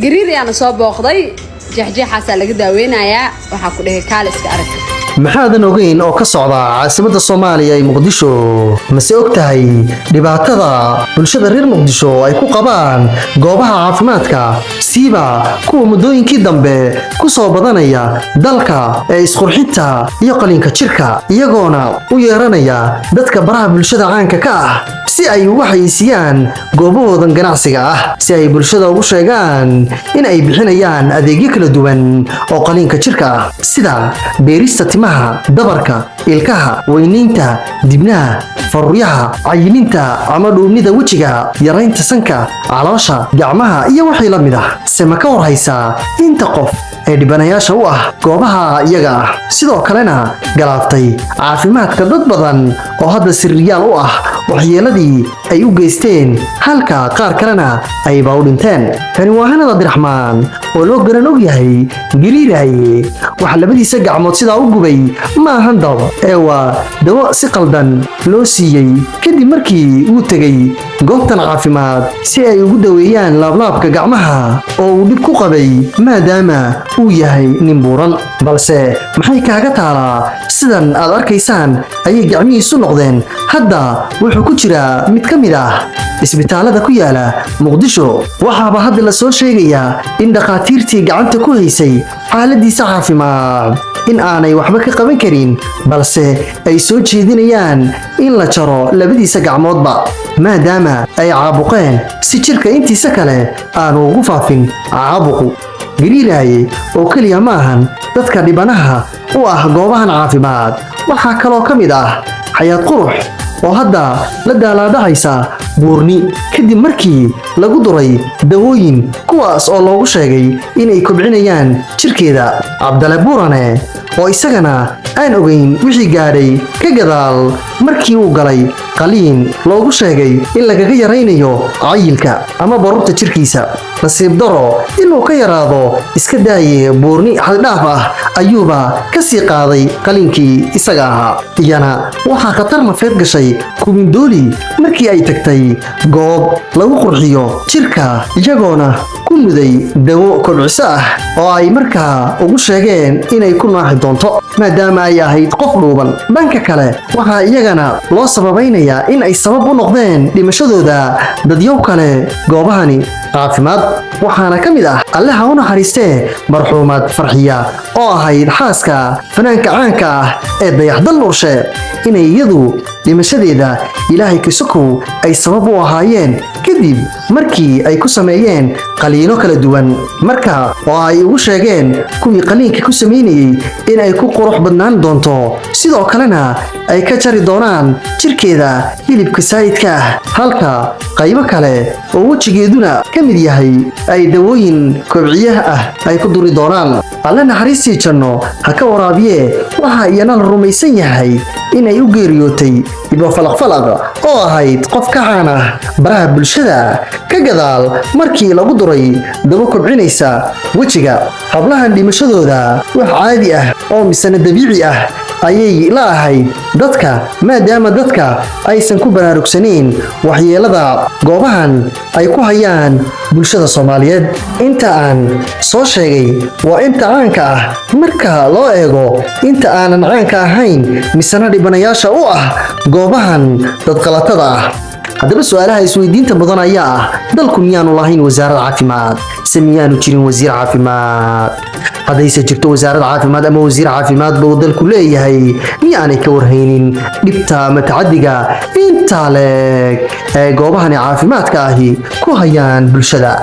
قريري أنا صوب وقضي جحجح حاسة لقد داوينايا وحاكو له كالس كأرك maxaadan ogeyn oo ka socda caasimadda Soomaaliya ee Muqdisho mase ogtahay dhibaatada bulshada reer Muqdisho ay ku qabaan goobaha caafimaadka siiba kuwa muddooyinkii dambe ku soo badanaya dalka ee isqurxinta iyo qalinka jirka iyagoona u yeeranaya dadka baraha bulshada caanka ka ah si ay ugu xayisiyaan goobahoodan ganacsiga ah si ay bulshada ugu sheegaan in ay bixinayaan adeegyo kala duwan oo qalinka jirka ah sida beerista dabarka ilkaha weyniinta dibnaha faruuryaha cayilinta ama dhuubnida wajiga yaraynta sanka caloosha gacmaha iyo wixii la mid ah sema ka warhaysa inta qof ee dhibanayaasha u ah goobaha iyaga ah sidoo kalena galaaftay caafimaadka dad badan oo hadda sirriyaal u ah waxyeeladii ay u geysteen halka qaar kalena ay baa u dhinteen tani waa Hanad Abdiraxmaan oo loo garan og yahay gariiraye waxa labadiisa gacmood sida u gubay ma ahan dawo ee waa dawo si qaldan loo siiyay kadib markii uu tagay goobtan caafimaad si ay ugu daweeyaan laablaabka gacmaha oo uu dib ku qabay maadaama uu yahay nin buuran balse maxay kaaga taalaa sidan aad arkaysaan ayay gacmihiisu noqdeen hadda wuxuu ku jiraa mid ka mid ah isbitaalada ku yaala Muqdisho waxaaba hadda la soo sheegayaa in dhaqaatiirtii gacanta ku haysay xaaladiisa caafimaad in aanay waxba ka qaban karin balse ay soo jeedinayaan in la jaro labadiisa gacmoodba maadaama ay caabuqeen si jirka intiisa kale aanu ugu faafin caabuqu gariiraye oo kaliya ma ahan dadka dhibanaha u ah goobahan caafimaad waxaa kaloo ka mid ah xayaad qurux oo hadda la daalaadhacaysa buurni kadib markii lagu duray dawooyin kuwaas oo loogu sheegay inay kobcinayaan jirkeeda Cabdale Buurane oo isagana aan ogeyn wixii gaadhay ka gadaal markii uu galay qaliin loogu sheegay in lagaga yaraynayo cayilka ama baruurta jirkiisa nasiib daro inuu ka yaraado iska daayay buurni xad dhaaf ah ayuuba ka sii qaaday qaliinkii isaga ahaa iyana waxa khatar nafeed gashay kumindooli markii ay tagtay goob lagu qurxiyo jirka iyagoona ku muday dawo kobciso ah oo ay markaa ugu sheegeen inay ku naaxi doonto maadaama ay ahayd qof dhuuban dhanka kale waxa iyagana loo sababaynayaa in ay sabab u noqdeen dhimashadooda dadyow kale goobahani caafimaad waxaana ka mid ah Allaha u naxariistee marxuumad Farxiya oo ahayd xaaska fanaanka caanka ah ee Dayaxdal Nuurshe inay iyadu dhimashadeeda Ilaahay ka sokow ay sabab u ahaayeen kadib markii ay ku sameeyeen qaliino kala duwan marka oo ay ugu sheegeen kuwii qaliinka ku sameeyay in ay ku qurux badnaan doonto sidoo kalena ay ka jari doonaan jirkeeda hilibka saayidka halka qaybo kale oo wajigeeduna ka mid yahay ay dawooyin kobciyaha ah ay ku duri doonaan Alla naxariistii janno ha ka waraabiye waxa iyana la rumaysan yahay in ay u geeriyootay ibo falaq oo ahayd qof ka caan ah baraha bulshada ka gadaal markii lagu duray dawo kobcinaysa wajiga hablahan dhimashadooda wax caadi ah oo misana dabiici ah ayay la ahayd dadka maadaama dadka aysan ku baraarugsaneen waxyeelada goobahan ay ku hayaan bulshada Soomaaliyeed inta aan soo sheegay waa inta caanka ah marka loo eego inta aanan caanka ahayn misana dhibanayaasha u ah goobahan dad qalatada ah haddaba su'aalaha isweydiinta badan ayaa ah dalku miyaanu lahayn wasaaradda caafimaad samiyaanu jirin wasiir caafimaad haddayse jirto wasaaradda caafimaad ama wasiir caafimaad buu dalku leeyahay miyaanay ka warhaynin dhibta ama tacadiga inta leeg ee goobahani caafimaadka ahi ku hayaan bulshada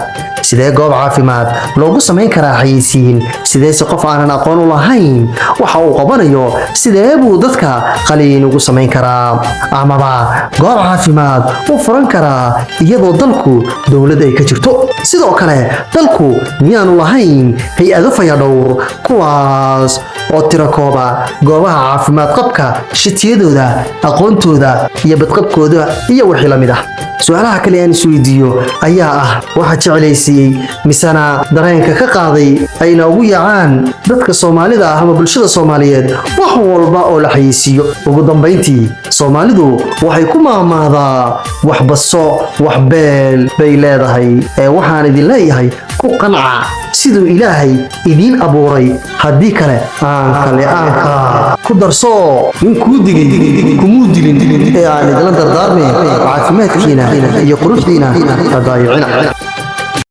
sidee goob caafimaad loogu samayn karaa xayeysiin sideese qof aanan aqoon u lahayn waxa uu qabanayo sidee buu dadka qaliin ugu samayn karaa amaba goob caafimaad u furan karaa iyadoo dalku dawlad ay ka jirto sidoo kale dalku miyaanu lahayn hay-ado fayadhowr kuwaas oo tirakooba goobaha caafimaad qabka shatiyadooda aqoontooda iyo badqabkooda iyo wixii la mid ah su'aalaha kale aan isweydiiyo ayaa ah waxa jecelaysay misana dareenka ka qaaday ayna ugu yaacaan dadka Soomaalida ah ama bulshada Soomaaliyeed wax walba oo la xayeysiiyo ugu dambeyntii Soomaalidu waxay ku maamaadaa wax baso wax beel bay leedahay ee waxaan idin leeyahay ku qanca siduu ilaahay idiin abuuray haddii kale aanka ku darso in kuu digay kumuu dilin ee aan idila dardaarmeen caafimaadkiina iyo quruxdiina hadaayicina